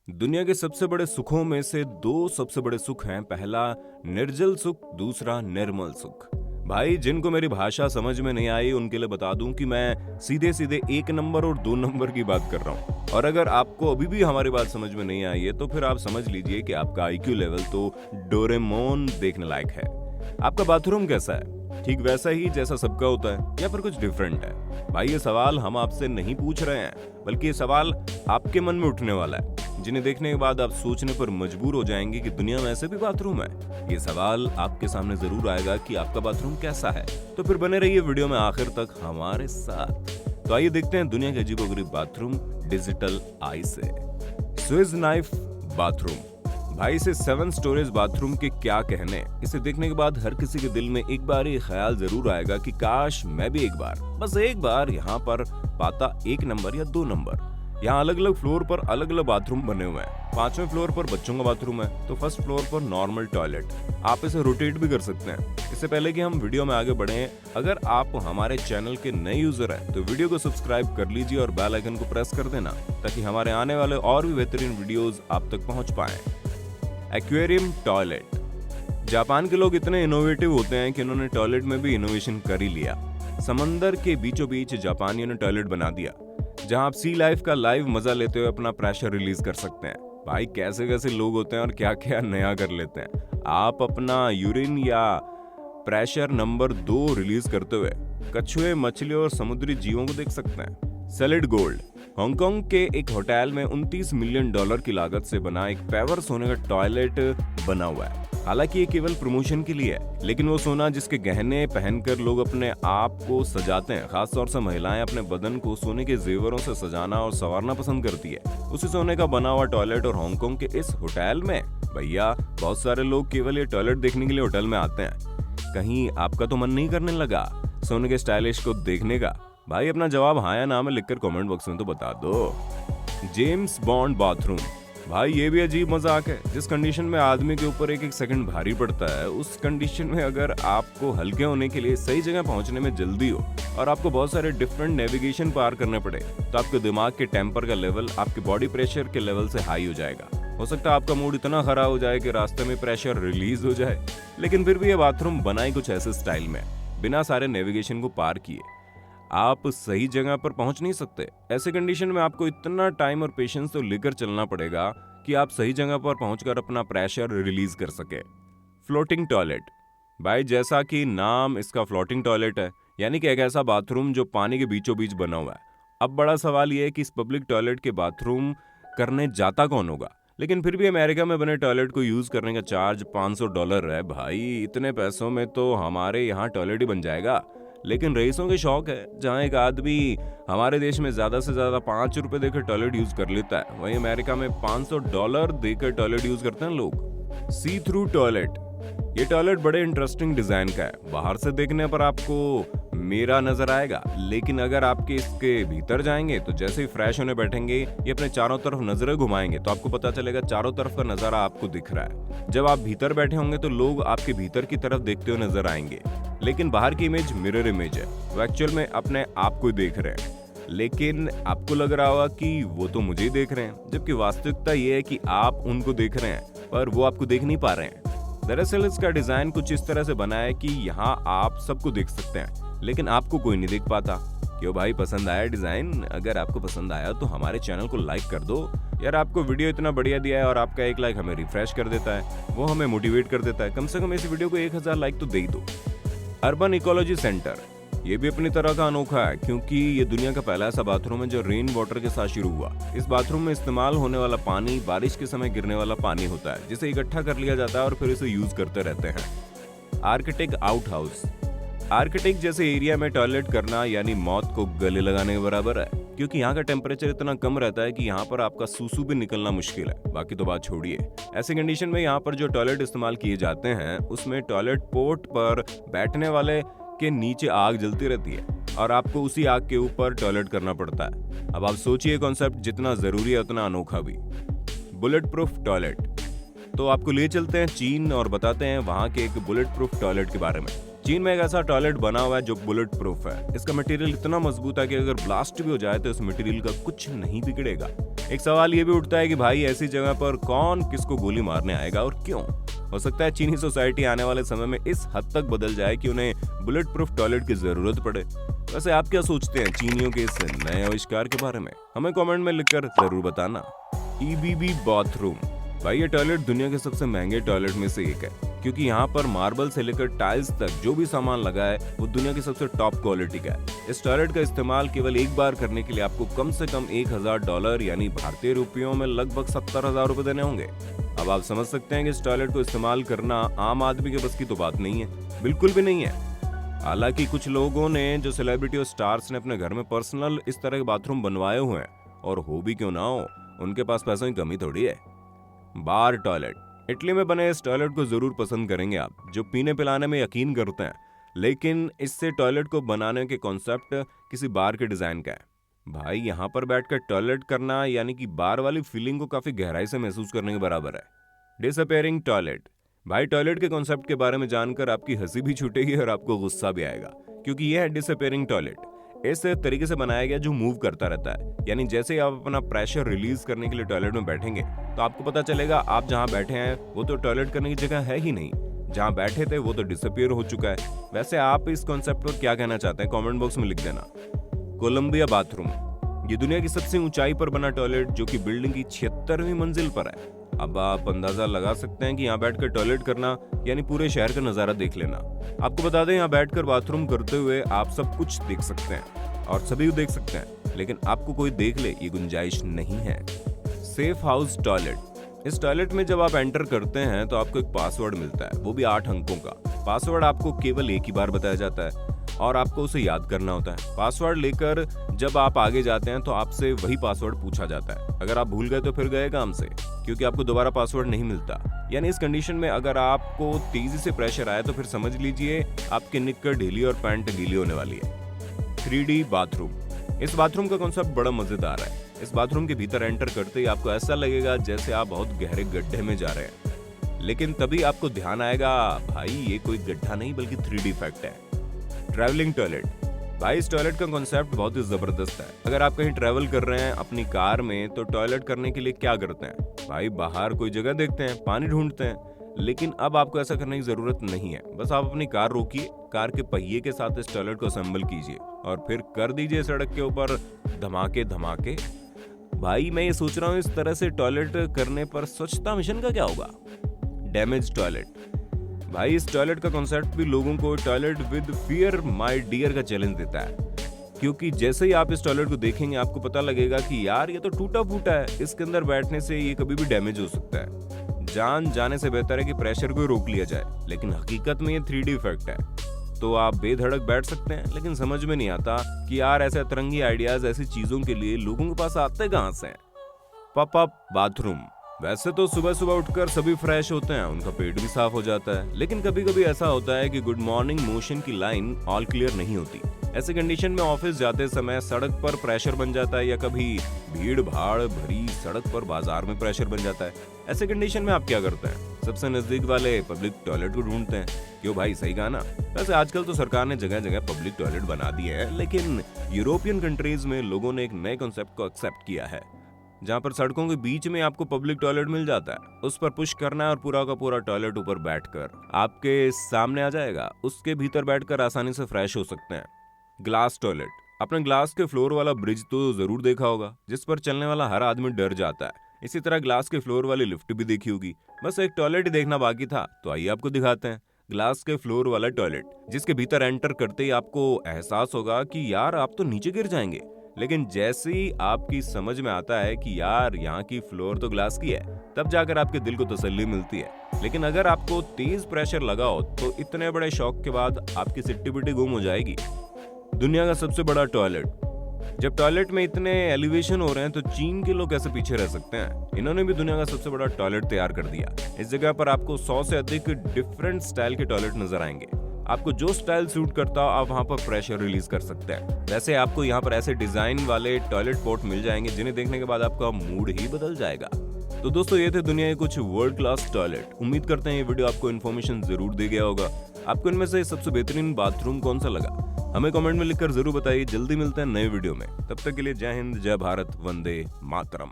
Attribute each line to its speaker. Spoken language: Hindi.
Speaker 1: दुनिया के सबसे बड़े सुखों में से दो सबसे बड़े सुख हैं। पहला निर्जल सुख, दूसरा निर्मल सुख। भाई जिनको मेरी भाषा समझ में नहीं आई उनके लिए बता दूं कि मैं सीधे सीधे 1 नंबर और 2 नंबर की बात कर रहा हूं। और अगर आपको अभी भी हमारी बात समझ में नहीं आई है तो फिर आप समझ लीजिए कि आपका आईक्यू लेवल तो डोरेमोन देखने लायक है। आपका बाथरूम कैसा है? ठीक वैसा ही जैसा सबका होता है या फिर कुछ डिफरेंट है? भाई ये सवाल हम आपसे नहीं पूछ रहे हैं, बल्कि ये सवाल आपके मन में उठने वाला है, जिन्हें देखने के बाद आप सोचने पर मजबूर हो जाएंगे कि दुनिया में ऐसे भी बाथरूम है। ये सवाल आपके सामने जरूर आएगा कि आपका बाथरूम कैसा है। तो फिर बने रहिए वीडियो में आखिर तक हमारे साथ। तो आइए देखते हैं दुनिया के अजीबोगरीब बाथरूम डिजिटल आई से। Swiss knife bathroom. भाई इसे 7 स्टोरेज बाथरूम के क्या कहने। इसे देखने के बाद हर किसी के दिल में एक बार ये ख्याल जरूर आएगा कि काश मैं भी एक बार, बस एक बार यहाँ पर पाता 1 नंबर या 2 नंबर। यहाँ अलग अलग फ्लोर पर अलग अलग बाथरूम बने हुए हैं। 5वें फ्लोर पर बच्चों का बाथरूम है तो फर्स्ट फ्लोर पर नॉर्मल टॉयलेट। आप इसे रोटेट भी कर सकते हैं। इससे पहले कि हम वीडियो में आगे बढ़े, अगर आप हमारे चैनल के नए यूजर हैं तो वीडियो को सब्सक्राइब कर लीजिए और बेल आइकन को प्रेस कर देना, ताकि हमारे आने वाले और भी बेहतरीन वीडियोस आप तक पहुंच पाए। Aquarium toilet. जापान के लोग इतने इनोवेटिव होते हैं कि उन्होंने टॉयलेट में भी इनोवेशन कर ही लिया। समंदर के बीचों बीच जापानियों ने टॉयलेट बना दिया, जहां आप सी लाइफ का लाइव मजा लेते हुए अपना प्रेशर रिलीज कर सकते हैं। भाई कैसे कैसे लोग होते हैं और क्या क्या नया कर लेते हैं। आप अपना यूरिन या प्रेशर नंबर 2 रिलीज करते हुए कछुए, मछली और समुद्री जीवों को देख सकते हैं। Solid gold. हांगकांग के एक होटल में $29 मिलियन की लागत से बना एक पेवर सोने का टॉयलेट बना हुआ है। हालांकि ये केवल प्रमोशन के लिए है, लेकिन वो सोना जिसके गहने पहनकर लोग अपने आप को सजाते हैं, खासतौर से महिलाएं अपने बदन को सोने के जेवरों से सजाना और संवारना पसंद करती है, उसी सोने का बना हुआ टॉयलेट। और हांगकांग के इस होटल में भैया बहुत सारे लोग केवल ये टॉयलेट देखने के लिए होटल में आते हैं। कहीं आपका तो मन नहीं करने लगा सोने के स्टाइलिश को देखने का? भाई अपना जवाब हाँ या ना में लिखकर कमेंट बॉक्स में तो बता दो। James bond bathroom. भाई ये भी अजीब मजाक है। जिस कंडीशन में आदमी के ऊपर एक एक सेकंड भारी पड़ता है, उस कंडीशन में अगर आपको हल्के होने के लिए सही जगह पहुंचने में जल्दी हो और आपको बहुत सारे डिफरेंट नेविगेशन पार करने पड़े, तो आपके दिमाग के टेम्पर का लेवल आपके बॉडी प्रेशर के लेवल से हाई हो जाएगा। हो सकता है आपका मूड इतना खराब हो जाए कि रास्ते में प्रेशर रिलीज हो जाए। लेकिन फिर भी ये बाथरूम बनाई कुछ ऐसे स्टाइल में, बिना सारे नेविगेशन को पार किए आप सही जगह पर पहुंच नहीं सकते। ऐसे कंडीशन में आपको इतना टाइम और पेशेंस तो लेकर चलना पड़ेगा कि आप सही जगह पर पहुंचकर अपना प्रेशर रिलीज कर सके। Floating toilet. भाई जैसा कि नाम इसका फ्लोटिंग टॉयलेट है, यानी कि एक ऐसा बाथरूम जो पानी के बीचों बीच बना हुआ है। अब बड़ा सवाल यह है कि इस पब्लिक टॉयलेट के बाथरूम करने जाता कौन होगा। लेकिन फिर भी अमेरिका में बने टॉयलेट को यूज करने का चार्ज $500 है। भाई इतने पैसों में तो हमारे यहाँ टॉयलेट ही बन जाएगा। लेकिन रईसों के शौक है, जहां एक आदमी हमारे देश में ज्यादा से ज्यादा $5 देकर टॉयलेट यूज कर लेता है, वहीं अमेरिका में $500 देकर टॉयलेट यूज करते हैं लोग। सी थ्रू टॉयलेट। ये टॉयलेट बड़े इंटरेस्टिंग डिजाइन का है। बाहर से देखने पर आपको मेरा नजर आएगा, लेकिन अगर आपके इसके भीतर जाएंगे तो जैसे ही फ्रेश होने बैठेंगे, ये अपने चारों तरफ नजरें घुमाएंगे तो आपको पता चलेगा चारों तरफ का नजारा आपको दिख रहा है। जब आप भीतर बैठे होंगे तो लोग आपके भीतर की तरफ देखते हुए नजर आएंगे, लेकिन बाहर की इमेज मिरर इमेज है। वो एक्चुअल में अपने आप को देख रहे हैं, लेकिन आपको लग रहा होगा कि वो तो मुझे ही देख रहे हैं, जबकि वास्तविकता ये है कि आप उनको देख रहे हैं पर वो आपको देख नहीं पा रहे हैं। दरअसल इसका डिजाइन कुछ इस तरह से बना है कि यहाँ आप सबको देख सकते हैं, लेकिन आपको कोई नहीं देख पाता। क्यों भाई, पसंद आया डिजाइन? अगर आपको पसंद आया तो हमारे चैनल को लाइक कर दो यार। आपको वीडियो इतना बढ़िया दिया है और आपका एक लाइक हमें रिफ्रेश कर देता है, वो हमें मोटिवेट कर देता है। कम से कम इस वीडियो को 1000 लाइक तो दे ही दो। Urban ecology centre. ये भी अपनी तरह का अनोखा है, क्योंकि ये दुनिया का पहला ऐसा बाथरूम है जो रेन वाटर के साथ शुरू हुआ। इस बाथरूम में इस्तेमाल होने वाला पानी बारिश के समय गिरने वाला पानी होता है, जिसे इकट्ठा कर लिया जाता है और फिर इसे यूज करते रहते हैं। Arctic out house. आर्कटिक जैसे एरिया में टॉयलेट करना यानी मौत को गले लगाने के बराबर है, क्योंकि यहाँ का टेम्परेचर इतना कम रहता है कि यहाँ पर आपका सूसू भी निकलना मुश्किल है। बाकी तो बात छोड़िए। ऐसे कंडीशन में यहाँ पर जो टॉयलेट इस्तेमाल किए जाते हैं, उसमें टॉयलेट पोर्ट पर बैठने वाले के नीचे आग जलती रहती है और आपको उसी आग के ऊपर टॉयलेट करना पड़ता है। अब आप सोचिए, कॉन्सेप्ट जितना जरूरी है उतना अनोखा भी। Bullet proof toilet. तो आपको ले चलते हैं चीन और बताते हैं वहां के एक बुलेट प्रूफ टॉयलेट के बारे में। चीन में एक ऐसा टॉयलेट बना हुआ है जो बुलेट प्रूफ है। इसका मटेरियल इतना मजबूत है कि अगर ब्लास्ट भी हो जाए तो इस मटेरियल का कुछ नहीं बिगड़ेगा। एक सवाल ये भी उठता है कि भाई ऐसी जगह पर कौन किसको गोली मारने आएगा और क्यों? हो सकता है चीनी सोसाइटी आने वाले समय में इस हद तक बदल जाए कि उन्हें बुलेट प्रूफ टॉयलेट की जरूरत पड़े। वैसे आप क्या सोचते हैं चीनियों के इस नए आविष्कार के बारे में? हमें कमेंट में लिखकर जरूर बताना। EBB bathroom. भाई ये टॉयलेट दुनिया के सबसे महंगे टॉयलेट में से एक है, क्योंकि यहाँ पर मार्बल से लेकर टाइल्स तक जो भी सामान लगा है वो दुनिया की सबसे टॉप क्वालिटी का है। इस टॉयलेट का इस्तेमाल केवल एक बार करने के लिए आपको कम से कम $1000 यानी भारतीय रुपयों में लगभग 70,000 रुपए देने होंगे। अब आप समझ सकते हैं कि इस टॉयलेट को इस्तेमाल करना आम आदमी के बस की तो बात नहीं है, बिल्कुल भी नहीं है। हालांकि कुछ लोगों ने, जो सेलिब्रिटी और स्टार्स ने अपने घर में पर्सनल इस तरह के बाथरूम बनवाए हुए हैं, और हो भी क्यों ना हो, उनके पास पैसों की कमी थोड़ी है। बार टॉयलेट। इटली में बने इस टॉयलेट को जरूर पसंद करेंगे आप, जो पीने पिलाने में यकीन करते हैं, लेकिन इससे टॉयलेट को बनाने के कॉन्सेप्ट किसी बार के डिजाइन का है। भाई यहाँ पर बैठकर टॉयलेट करना यानी कि बार वाली फीलिंग को काफी गहराई से महसूस करने के बराबर है। Disappearing toilet. भाई टॉयलेट के कॉन्सेप्ट के बारे में जानकर आपकी हंसी भी छूटेगी और आपको गुस्सा भी आएगा, क्योंकि यह है डिसअपेयरिंग टॉयलेट। इस तरीके से बनाया गया जो मूव करता रहता है, यानी जैसे ही आप अपना प्रेशर रिलीज करने के लिए टॉयलेट में बैठेंगे तो आपको पता चलेगा आप जहां बैठे हैं वो तो टॉयलेट करने की जगह है ही नहीं, जहां बैठे थे वो तो डिसअपियर हो चुका है। वैसे आप इस कॉन्सेप्ट पर क्या कहना चाहते हैं कमेंट बॉक्स में लिख देना। Columbia bathroom. ये दुनिया की सबसे ऊंचाई पर बना टॉयलेट जो कि बिल्डिंग की 76वीं मंजिल पर है। अब आप अंदाजा लगा सकते हैं कि यहाँ बैठकर टॉयलेट करना यानी पूरे शहर का नजारा देख लेना। आपको बता दें यहाँ बैठकर बाथरूम करते हुए आप सब कुछ देख सकते हैं और सभी देख सकते हैं, लेकिन आपको कोई देख ले ये गुंजाइश नहीं है। Safe house toilet. इस टॉयलेट में जब आप एंटर करते हैं तो आपको एक पासवर्ड मिलता है, वो भी 8 अंकों का। पासवर्ड आपको केवल एक ही बार बताया जाता है और आपको उसे याद करना होता है। पासवर्ड लेकर जब आप आगे जाते हैं तो आपसे वही पासवर्ड पूछा जाता है। अगर आप भूल गए तो फिर गए काम से, क्योंकि आपको दोबारा पासवर्ड नहीं मिलता। यानी इस कंडीशन में अगर आपको तेजी से प्रेशर आए तो फिर समझ लीजिए आपकी निक्कर ढीली और पैंट गीली होने वाली है। 3D bathroom. इस बाथरूम का कॉन्सेप्ट बड़ा मजेदार है। इस बाथरूम के भीतर एंटर करते ही आपको ऐसा लगेगा जैसे आप बहुत गहरे गड्ढे में जा रहे हैं, लेकिन तभी आपको ध्यान आएगा भाई ये कोई गड्ढा नहीं बल्कि 3D इफेक्ट है। Travelling toilet. भाई इस टॉयलेट का कॉन्सेप्ट बहुत ही जबरदस्त है। अगर आप कहीं ट्रैवल कर रहे हैं अपनी कार में तो टॉयलेट करने के लिए क्या करते हैं? भाई बाहर कोई जगह देखते हैं, पानी ढूंढते हैं, लेकिन अब आपको ऐसा करने की जरूरत नहीं है। बस आप अपनी कार रोकिए, कार के पहिए के साथ इस टॉयलेट को असेंबल कीजिए और फिर कर दीजिए सड़क के ऊपर धमाके धमाके। भाई मैं ये सोच रहा हूँ इस तरह से टॉयलेट करने पर स्वच्छता मिशन का क्या होगा? Damage toilet. भाई इस टॉयलेट का कॉन्सेप्ट भी लोगों को toilet with fear my dear का चैलेंज देता है, क्योंकि जैसे ही आप इस टॉयलेट को देखेंगे आपको पता लगेगा कि यार ये तो टूटा फूटा है, इसके अंदर बैठने से ये कभी भी डैमेज हो सकता है। जान जाने से बेहतर है कि प्रेशर को रोक लिया जाए, लेकिन हकीकत में ये 3D इफेक्ट है। तो आप बेधड़क बैठ सकते हैं, लेकिन समझ में नहीं आता कि यार ऐसे अतरंगी आइडियाज ऐसी चीजों के लिए लोगों के पास आते कहां से हैं। Pop up bathroom. वैसे तो सुबह सुबह उठकर सभी फ्रेश होते हैं, उनका पेट भी साफ हो जाता है, लेकिन कभी कभी ऐसा होता है कि गुड मॉर्निंग मोशन की लाइन ऑल क्लियर नहीं होती। ऐसे कंडीशन में ऑफिस जाते समय सड़क पर प्रेशर बन जाता है, या कभी भीड़ भाड़ भरी सड़क पर बाजार में प्रेशर बन जाता है। ऐसे कंडीशन में आप क्या करते हैं? सबसे नजदीक वाले पब्लिक टॉयलेट को ढूंढते हैं। क्यों भाई, सही कहा ना? वैसे आजकल तो सरकार ने जगह जगह पब्लिक टॉयलेट बना दिए हैं, लेकिन यूरोपियन कंट्रीज में लोगों ने एक नए कॉन्सेप्ट को एक्सेप्ट किया है, जहाँ पर सड़कों के बीच में आपको पब्लिक टॉयलेट मिल जाता है। उस पर पुश करना है और पूरा का पूरा टॉयलेट ऊपर बैठकर आपके सामने आ जाएगा। उसके भीतर बैठकर आसानी से फ्रेश हो सकते हैं। Glass toilet. आपने ग्लास के फ्लोर वाला ब्रिज तो जरूर देखा होगा, जिस पर चलने वाला हर आदमी डर जाता है। इसी तरह ग्लास के फ्लोर वाली लिफ्ट भी देखी होगी। बस एक टॉयलेट ही देखना बाकी था, तो आइए आपको दिखाते हैं ग्लास के फ्लोर वाला टॉयलेट, जिसके भीतर एंटर करते ही आपको एहसास होगा कि यार आप तो नीचे गिर जाएंगे, लेकिन जैसे ही आपकी समझ में आता है कि यार यहाँ की फ्लोर तो ग्लास की है, तब जाकर आपके दिल को तसल्ली मिलती है। लेकिन अगर आपको तेज प्रेशर लगा हो तो इतने बड़े शॉक के बाद आपकी सिट्टी बिट्टी गुम हो जाएगी। दुनिया का सबसे बड़ा टॉयलेट। जब टॉयलेट में इतने एलिवेशन हो रहे हैं तो चीन के लोग कैसे पीछे रह सकते हैं? इन्होंने भी दुनिया का सबसे बड़ा टॉयलेट तैयार कर दिया। इस जगह पर आपको 100 से अधिक डिफरेंट स्टाइल के टॉयलेट नजर आएंगे। आपको जो स्टाइल सूट करता हो आप वहां पर प्रेशर रिलीज कर सकते हैं। वैसे आपको यहाँ पर ऐसे डिजाइन वाले टॉयलेट पोर्ट मिल जाएंगे जिन्हें देखने के बाद आपका मूड ही बदल जाएगा। तो दोस्तों ये थे दुनिया के कुछ वर्ल्ड क्लास टॉयलेट। उम्मीद करते हैं ये वीडियो आपको इन्फॉर्मेशन जरूर दे गया होगा। आपको इनमें से सबसे बेहतरीन बाथरूम कौन सा लगा हमें कमेंट में लिखकर जरूर बताइए। जल्दी मिलते हैं नए वीडियो में, तब तक के लिए जय हिंद, जय भारत, वंदे मातरम।